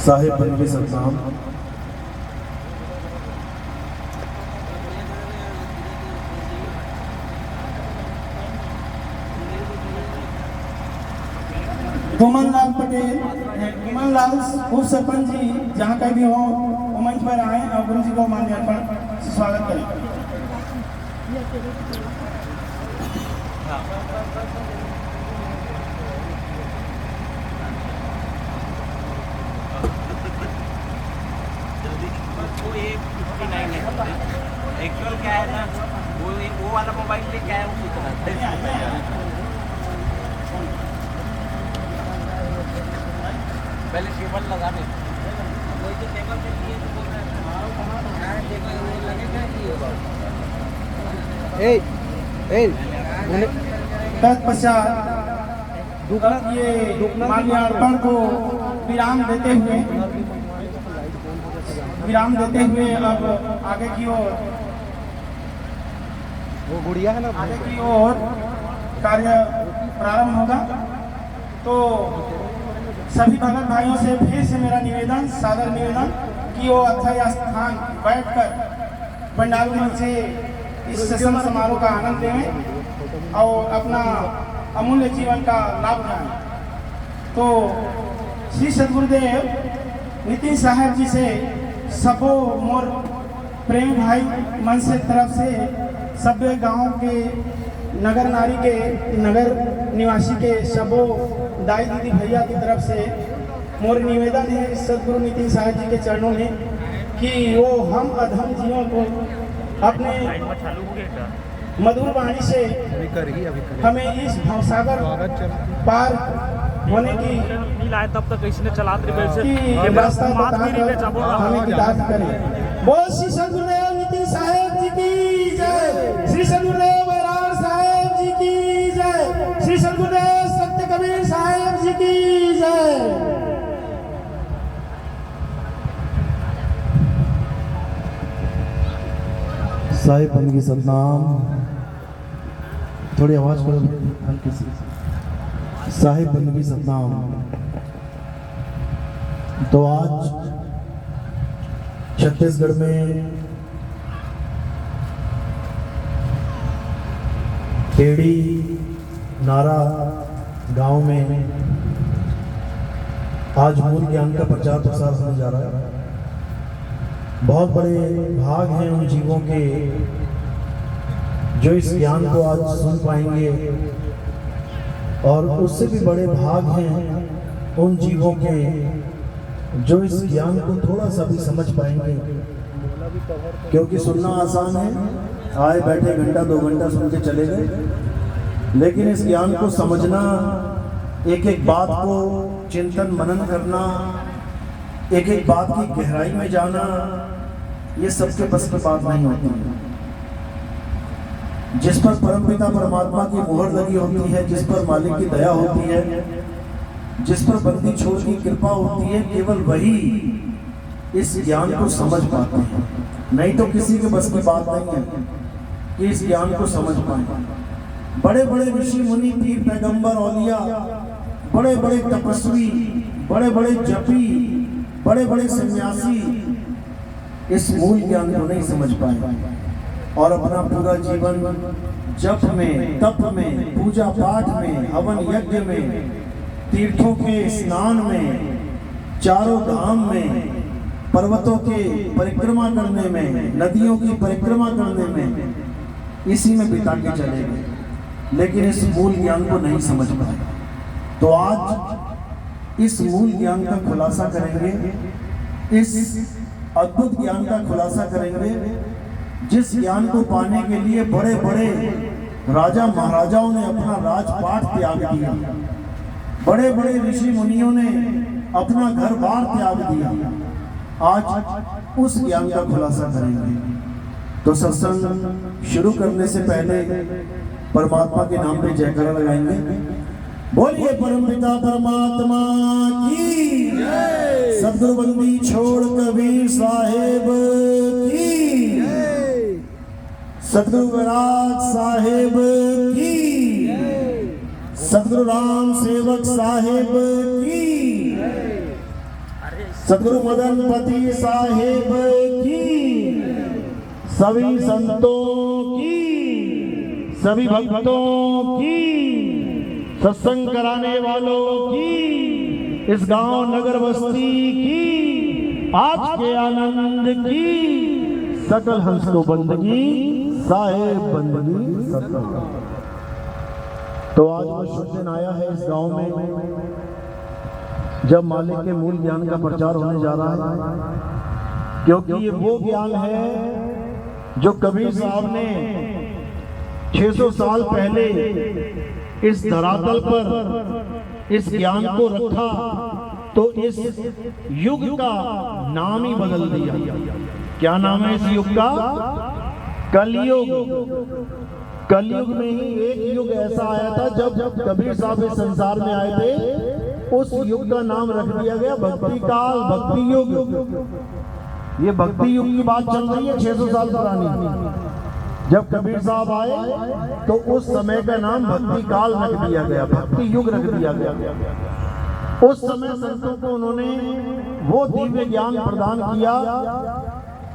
साहिब बन के सतनाम। गुमन लाल पटेल, गुमन लाल उप सरपंच जी जहाँ कहीं भी हो वो मंच पर आए और गुरु जी को माल्यार्पण से स्वागत करें। वो एक 59 है एक्चुअल क्या है ना, वो वाला मोबाइल पे क्या है वो पूछ रहा है। पहले टेबल लगा दे, कोई तो टेबल पे लिए तो बोल रहे हैं टेबल लगेगा तत्पश्चात ये माल्यार्पण को विराम देते हुए अब आगे की ओर वो गुड़िया है ना, आगे की ओर कार्य प्रारंभ होगा। तो सभी भगत भाइयों से फिर से मेरा निवेदन, सादर निवेदन कि वो अथय स्थान बैठकर पंडालों में से इस सत्संग समारोह का आनंद लें और अपना अमूल्य जीवन का लाभ उठाएं। तो श्री सद्गुरुदेव नितिन साहब जी से सबो मोर प्रेम भाई मन से तरफ से सभ्य गांव के नगर नारी के नगर निवासी के सबो दाई दीदी भैया की तरफ से मोर निवेदन है सदगुरु नितिन साहब जी के चरणों में कि वो हम अधम जीवों को अपने मधुर वाणी से हमें इस भवसागर पार होने की तब तक किसी ने चला रास्ता बताकर हमें हिदायत करें। बोल श्री सदगुरुदेव नितिन साहब जी की जय, श्री सदगुरुदेव बैराग साहब जी की जय, श्री सदगुरुदेव सत्य कबीर साहब जी की जय। साहिब बन के सतनाम। थोड़ी आवाज करो हल्की सी। साहिब बन के सतनाम। तो आज छत्तीसगढ़ में खेड़ी नारा गांव में आज मूल ज्ञान का प्रचार प्रसार होने जा रहा है। बहुत बड़े भाग हैं उन जीवों के जो इस ज्ञान को आज सुन पाएंगे, और उससे भी बड़े भाग हैं उन जीवों के जो इस ज्ञान को थोड़ा सा भी समझ पाएंगे। क्योंकि सुनना आसान है, आए बैठे घंटा 2 घंटा सुन के चले गए, लेकिन इस ज्ञान को समझना, एक एक बात को चिंतन मनन करना, एक एक बात की गहराई में जाना, ये सबके बस की बात नहीं होती है। जिस पर परमपिता परमात्मा की मोहर लगी होती है, जिस पर मालिक की दया होती है, जिस पर बंदी छोड़ की कृपा होती है, केवल वही इस ज्ञान को समझ पाते हैं। नहीं तो किसी के बस की बात नहीं है कि इस ज्ञान को समझ पाए। बड़े बड़े ऋषि मुनि, पीर, पैगंबर, औलिया, बड़े बड़े तपस्वी, बड़े बड़े जपी, बड़े बड़े सन्यासी इस मूल ज्ञान को नहीं समझ पाए और अपना पूरा जीवन जप में, तप में, पूजा पाठ में, हवन यज्ञ में, तीर्थों के स्नान में, चारों धाम में, पर्वतों के परिक्रमा करने में, नदियों की परिक्रमा करने में, इसी में बिता के चले गए, लेकिन इस मूल ज्ञान को नहीं समझ पाए। तो आज इस मूल ज्ञान का खुलासा करेंगे, इस अद्भुत ज्ञान का खुलासा करेंगे, जिस ज्ञान को पाने के लिए बड़े बड़े राजा महाराजाओं ने अपना राजपाट त्याग दिया, बड़े बड़े ऋषि मुनियों ने अपना घर बार त्याग दिया। आज उस ज्ञान का खुलासा करेंगे। तो सत्संग शुरू करने से पहले परमात्मा के नाम पे जयकारा लगाएंगे। बोलिए परमपिता परमात्मा की जय, सद्गुरु बंदी छोड़ कबीर साहेब की जय, सद्गुरु बैराग साहेब की, सतगुरु राम सेवक साहेब की, सतगुरु मदन पति साहेब की, सभी संतों की, सभी भक्तों की, सत्संग कराने वालों की, इस गांव नगर बस्ती की, आज के आनंद की, सकल हंस को बंदगी साहेब बंदगी सकल। तो आज वो शुभ दिन आया है इस गांव में जब मालिक के मूल ज्ञान का प्रचार होने जा रहा है, क्योंकि ये वो ज्ञान है जो कबीर साहब ने 600 साल पहले इस धरातल पर इस ज्ञान को रखा तो इस युग का नाम ही बदल दिया। क्या नाम है इस युग का? कलयुग। कलयुग में ही एक युग ऐसा आया था जब कबीर साहब इस संसार में आए थे, उस युग का नाम रख दिया गया भक्ति काल, भक्ति युग। ये भक्ति युग की बात चल रही है 600 साल पुरानी। जब कबीर साहब आए तो उस समय का नाम भक्ति काल रख दिया गया, भक्ति युग रख दिया गया। उस समय संतों को उन्होंने वो दिव्य ज्ञान प्रदान किया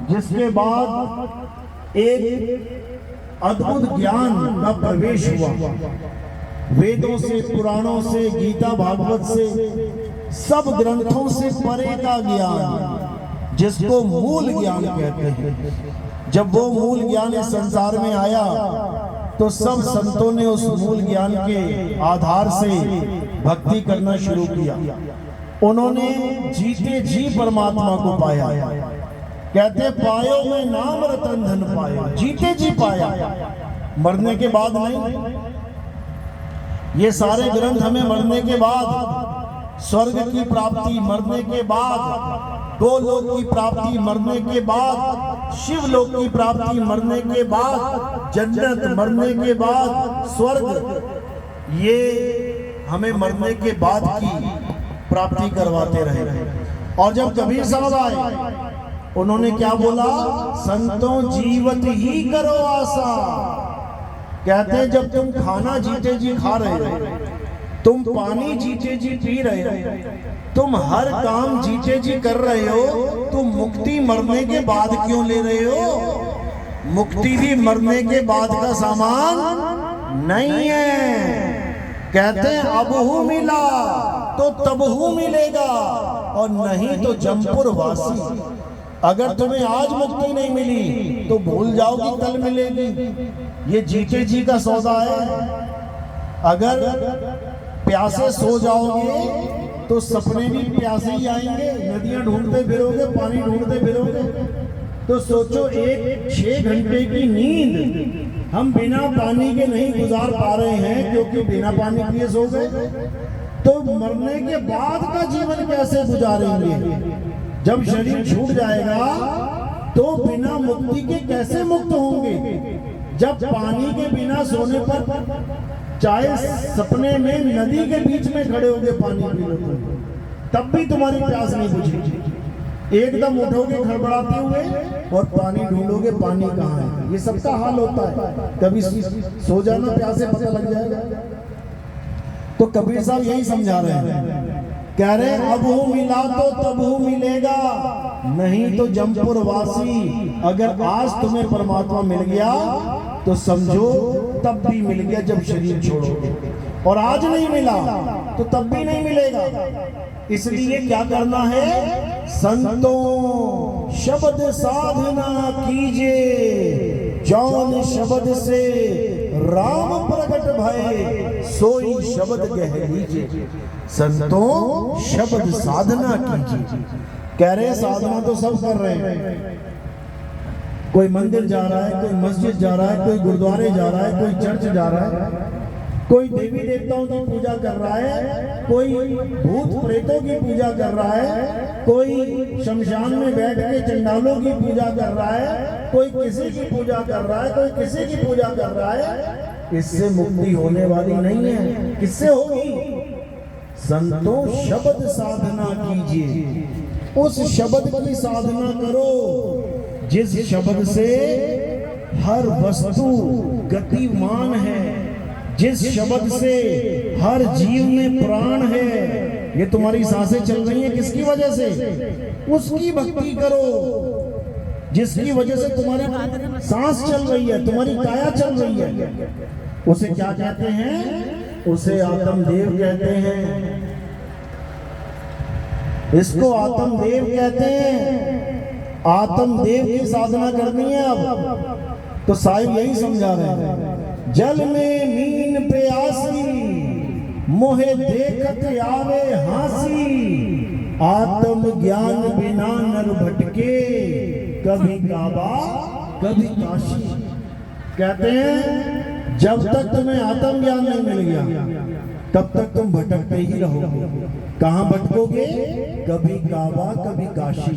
जिसके बाद एक अद्भुत ज्ञान का प्रवेश हुआ। वेदों से, पुराणों से, गीता भागवत से, सब ग्रंथों से परे का ज्ञान जिसको मूल ज्ञान कहते हैं। जब वो मूल ज्ञान इस संसार में आया तो सब संतों ने उस मूल ज्ञान के आधार से भक्ति करना शुरू किया। उन्होंने जीते जी परमात्मा को पाया। कहते पायो में नाम रतन धन पाया, जीते जी पाया, मरने के बाद नहीं। ये सारे ग्रंथ हमें मरने के बाद स्वर्ग की प्राप्ति, मरने के बाद गोलोक की प्राप्ति, मरने के बाद शिवलोक की प्राप्ति, मरने के बाद जन्नत, मरने के बाद स्वर्ग, ये हमें मरने के बाद की प्राप्ति करवाते रहे। और जब कबीर साहब आए उन्होंने क्या बोला? संतों जीवत ही करो आशा। कहते जब तुम खाना जीते जी खा रहे हो, तुम पानी जीते जी पी रहे हो, तुम हर काम जीते जी कर रहे हो, तुम मुक्ति मरने के बाद क्यों ले रहे हो? मुक्ति भी मरने के बाद का सामान नहीं है। कहते हैं अबहू मिला तो तबहू मिलेगा और नहीं तो जमपुर वासी। अगर तुम्हें आज मुक्ति नहीं मिली तो भूल जाओगी कल मिलेगी। ये जीते जी का सौदा है। अगर प्यासे सो जाओगे तो सपने भी प्यासे ही आएंगे। नदियां ढूंढते फिरोगे, पानी ढूंढते फिरोगे। तो सोचो एक 6 घंटे की नींद हम बिना पानी के नहीं गुजार पा रहे हैं क्योंकि बिना पानी पिए सो गए। तो मरने के बाद का जीवन कैसे गुजारेंगे? जब शरीर छूट जाएगा तो बिना मुक्ति के कैसे मुक्त होंगे? जब पानी के बिना सोने पर चाहे सपने में नदी के बीच में खड़े होगे पानी पी लो तब भी तुम्हारी प्यास नहीं बुझेगी। एकदम उठोगे खड़बड़ाते हुए और पानी ढूंढोगे, पानी कहाँ है? ये सबका हाल होता है। कभी सो जाना प्यासे पता लग जाएगा। तो कबीर साहब यही समझा रहे हैं, कह रहे अब हूँ मिला तो तब हूँ मिलेगा, नहीं तो जमपुर वासी। अगर आज तुम्हें परमात्मा मिल गया तो समझो तब भी मिल गया जब शरीर छोड़ोगे, और आज नहीं मिला तो तब भी नहीं मिलेगा। इसलिए क्या करना है? संतों शब्द साधना कीजिए, जौन शब्द से राम प्रकट भय सोई शब्द कह लीजिए। संतों शब्द साधना कीजिए। कह रहे साधना तो सब कर रहे हैं। कोई मंदिर जा रहा है, कोई मस्जिद जा रहा है, कोई गुरुद्वारे जा रहा है, कोई चर्च जा रहा है, कोई देवी देवताओं की पूजा कर रहा है, कोई भूत प्रेतों की पूजा कर रहा है, कोई शमशान में बैठ के चंडालों की पूजा कर रहा है, कोई किसी की पूजा कर रहा है, कोई किसी की पूजा कर रहा है। इससे मुक्ति होने वाली नहीं है। किससे होगी? संतों शब्द साधना कीजिए, उस शब्द की साधना करो जिस शब्द से हर वस्तु गतिमान है, जिस शब्द से हर जीव में प्राण है, ये तुम्हारी सांसें चल रही हैं किसकी वजह से? उसकी भक्ति करो जिसकी वजह से तुम्हारी सांस चल रही है, तुम्हारी काया चल रही है। उसे क्या कहते हैं? उसे आत्मदेव कहते हैं। इसको आत्मदेव कहते हैं। आत्मदेव की साधना करनी है। अब तो साहिब यही समझा रहे हैं, जल में मीन प्यासी मोहे देखत आवे हासी, आत्म ज्ञान बिना नर भटके, कभी काबा कभी काशी। कहते हैं जब तक तुम्हें आत्म ज्ञान नहीं मिल गया तब तक तुम भटकते ही रहोगे। कहाँ भटकोगे? कभी काबा कभी काशी।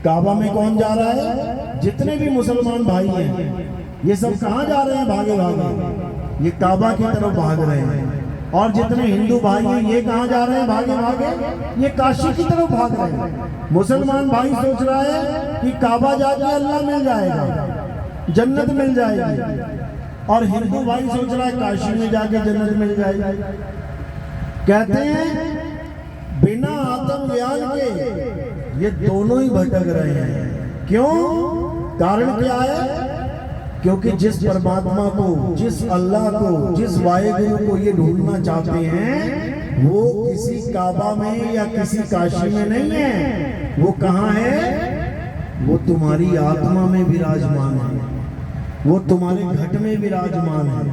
काबा में कौन जा रहा है? जितने भी मुसलमान भाई हैं ये सब कहाँ जा रहे हैं? भागे भागे ये काबा की तरफ भाग रहे हैं। और जितने हिंदू भाई हैं ये कहाँ जा रहे हैं? भागे भागे ये काशी की तरफ भाग रहे हैं। मुसलमान भाई सोच रहा है कि काबा जाके अल्लाह मिल जाएगा, जन्नत मिल जाएगी, और हिंदू भाई सोच रहा है काशी में जाके जन्नत मिल जाएगी। कहते हैं बिना आत्म ज्ञान के ये दोनों ही भटक रहे हैं। क्यों? कारण क्या है? क्योंकि जिस परमात्मा को, जिस अल्लाह को, जिस वाहेगुरु को ये ढूंढना चाहते हैं वो किसी काबा में या किसी काशी में नहीं है। वो कहाँ है? वो तुम्हारी आत्मा में विराजमान है, वो तुम्हारे घट में विराजमान है।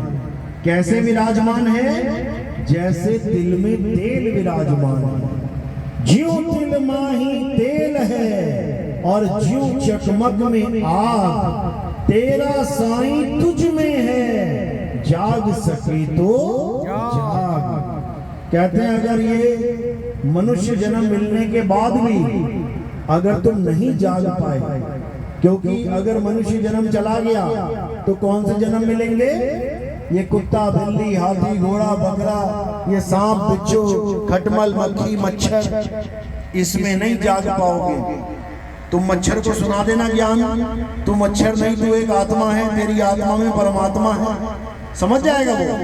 कैसे विराजमान है? जैसे तिल में तेल विराजमान है। ज्यों तिल माही तेल है और ज्यों चकमक में आग, तेरा साईं तुझ में है, जाग सके तो जाग। कहते हैं अगर ये मनुष्य जन्म मिलने के बाद भी अगर तुम नहीं जाग पाए, क्योंकि अगर मनुष्य जन्म चला गया तो कौन से जन्म मिलेंगे? ये कुत्ता, बिल्ली, हाथी, घोड़ा, बकरा, ये सांप, बिच्छू, खटमल, मक्खी, मच्छर, इसमें नहीं जाग पाओगे। तुम मच्छर को सुना देना ज्ञान, तू मच्छर नहीं, तू एक आत्मा है, तेरी आत्मा में परमात्मा है, समझ जाएगा वो।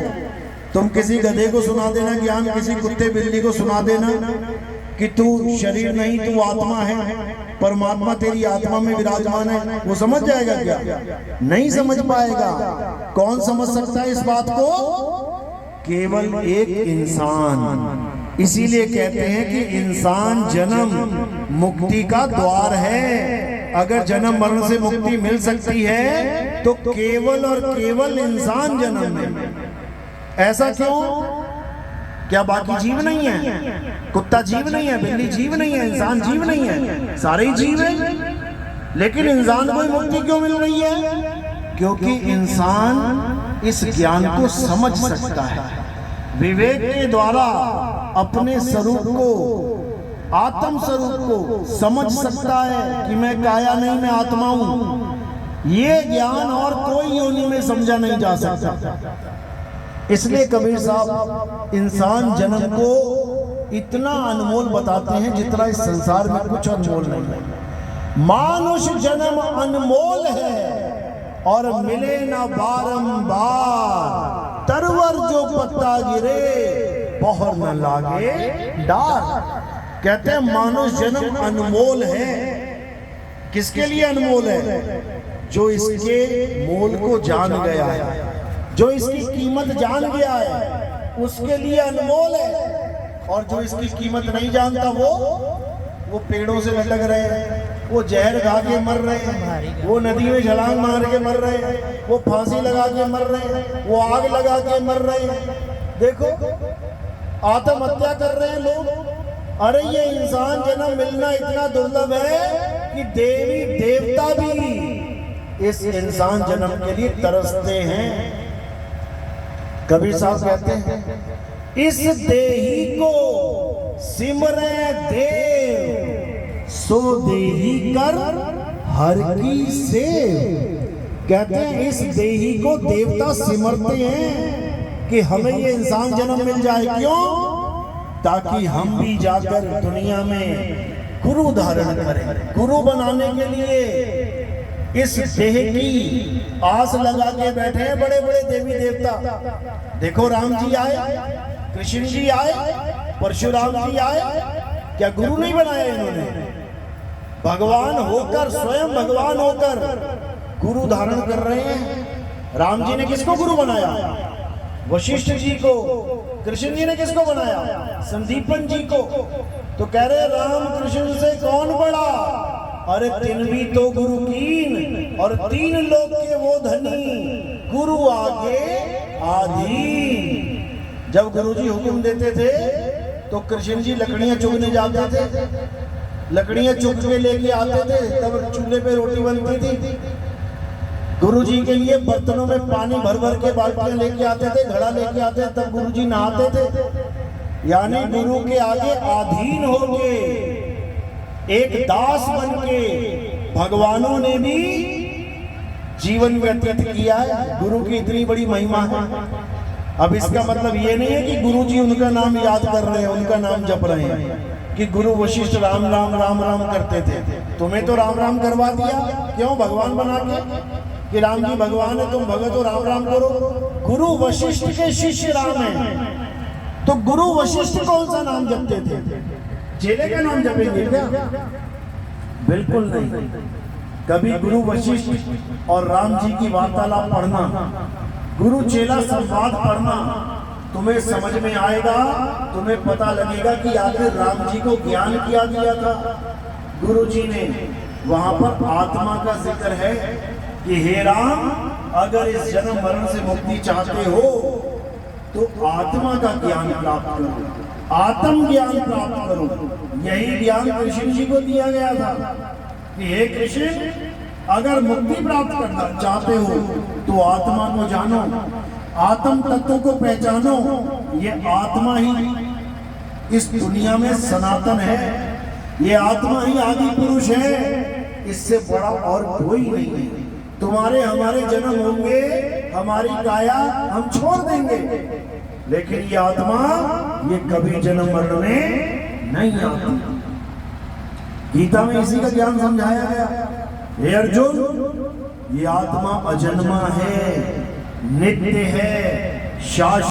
तुम किसी गधे को सुना देना ज्ञान, किसी कुत्ते बिल्ली को सुना देना कि तू शरीर नहीं, तू आत्मा है, परमात्मा तेरी आत्मा में विराजमान है, वो समझ जाएगा क्या? नहीं समझ पाएगा। कौन समझ सकता है इस बात को? केवल एक इंसान। इसीलिए कहते हैं कि इंसान जन्म मुक्ति का द्वार है। अगर जन्म मरण से मुक्ति मिल सकती है तो केवल और केवल इंसान जन्म है। ऐसा क्यों? क्या बाकी जीव नहीं है? कुत्ता जीव नहीं है, बिल्ली जीव नहीं है, इंसान जीव नहीं है, सारे ही जीव हैं। लेकिन इंसान को मुक्ति क्यों मिल रही है? क्योंकि इंसान इस ज्ञान को समझ सकता है, विवेक के द्वारा अपने स्वरूप को, आत्म स्वरूप को समझ सकता है कि मैं काया नहीं, मैं आत्मा हूं। ये ज्ञान और कोई योनि में समझा नहीं जा सकता। इसलिए कबीर साहब इंसान जन्म को इतना अनमोल बताते हैं जितना इस संसार में कुछ अनमोल नहीं है। मानुष जन्म अनमोल है और मिले ना बारंबार, तरवर जो पत्ता गिरे बहर न लागे डार। कहते हैं मानुष जन्म अनमोल है। किसके लिए अनमोल है? जो इसके मोल को जान गया है, जो इसकी कीमत जान गया है, उसके लिए अनमोल है। और जो इसकी कीमत नहीं जानता वो पेड़ों से लटक रहे हैं, वो जहर खा के मर रहे हैं, वो नदी में छलांग मार के मर रहे हैं, वो फांसी लगा के मर रहे हैं, वो आग लगा के मर रहे हैं। देखो आत्महत्या कर रहे हैं लोग। अरे ये इंसान जन्म मिलना इतना दुर्लभ है कि देवी देवता भी इस इंसान जन्म के लिए तरसते हैं। कबीर साहब कहते हैं इस देही को सिमरे देव, सो देही कर हर की सेव। कहते हैं इस देही को देवता सिमरते हैं कि हमें ये इंसान जन्म मिल जाए। क्यों? ताकि हम भी जाकर दुनिया में गुरु धारण करें। गुरु बनाने के लिए इस देह की आस लगा के बैठे हैं बड़े बड़े देवी देवता। देखो राम जी आए, कृष्ण जी आए, परशुराम जी आए, क्या गुरु नहीं बनाया इन्होंने? भगवान होकर, स्वयं भगवान होकर गुरु धारण कर रहे हैं। राम जी ने किसको गुरु बनाया? वशिष्ठ जी को। कृष्ण जी ने किसको बनाया? संदीपन जी को। तो कह रहे राम कृष्ण से कौन बड़ा? अरे तीन भी तो गुरु कीन, और तीन लोग के वो धनी, गुरु आगे आधीन। जब गुरुजी हुक्म देते थे तो कृष्ण जी लकड़ियां चुगने जाते थे, लकड़ियां चुग के लेके आते थे, तब चूल्हे पे रोटी बनती थी। गुरुजी के लिए बर्तनों में पानी भर भर के बाल्टियां लेके आते थे, घड़ा लेके आते थे, तब गुरुजी नहाते थे। यानी गुरु के आगे आधीन होके, एक दास बन के भगवानों ने भी जीवन व्यतीत किया है। गुरु की इतनी बड़ी महिमा है। अब इसका मतलब ये नहीं है कि गुरुजी उनका नाम याद कर रहे हैं, उनका नाम जप रहे हैं कि गुरु वशिष्ठ राम राम राम राम करते थे। तुम्हें तो राम राम करवा दिया, क्यों? भगवान बना के कि राम जी भगवान है, तुम भगत हो, राम राम करो। गुरु वशिष्ठ के शिष्य राम हैं, तो गुरु वशिष्ठ कौन सा नाम जपते थे? चेले का नाम जपेंगे क्या? बिल्कुल नहीं। कभी गुरु वशिष्ठ और राम जी की वार्तालाप पढ़ना, गुरु चेला संवाद पढ़ना, तुम्हें समझ में आएगा, तुम्हें पता लगेगा कि आखिर राम जी को ज्ञान क्या दिया था गुरु जी ने। वहां पर आत्मा का जिक्र है कि हे राम, अगर इस जन्म मरण से मुक्ति चाहते हो तो आत्मा का ज्ञान प्राप्त करो, आत्म ज्ञान प्राप्त करो। यही ज्ञान कृष्ण जी को दिया गया था कि हे कृष्ण, अगर मुक्ति प्राप्त करना चाहते हो तो आत्मा को जानो, आत्म तत्व को पहचानो। ये आत्मा ही इस दुनिया में सनातन है, ये आत्मा ही आदि पुरुष है, इससे बड़ा और कोई नहीं है। तुम्हारे हमारे जन्म होंगे, हमारी काया हम छोड़ देंगे, लेकिन ये आत्मा ये कभी जन्म मरण में नहीं आती। गीता में इसी का ज्ञान समझाया गया। हे अर्जुन, ये आत्मा अजन्मा है, नित्य है, शाश्वत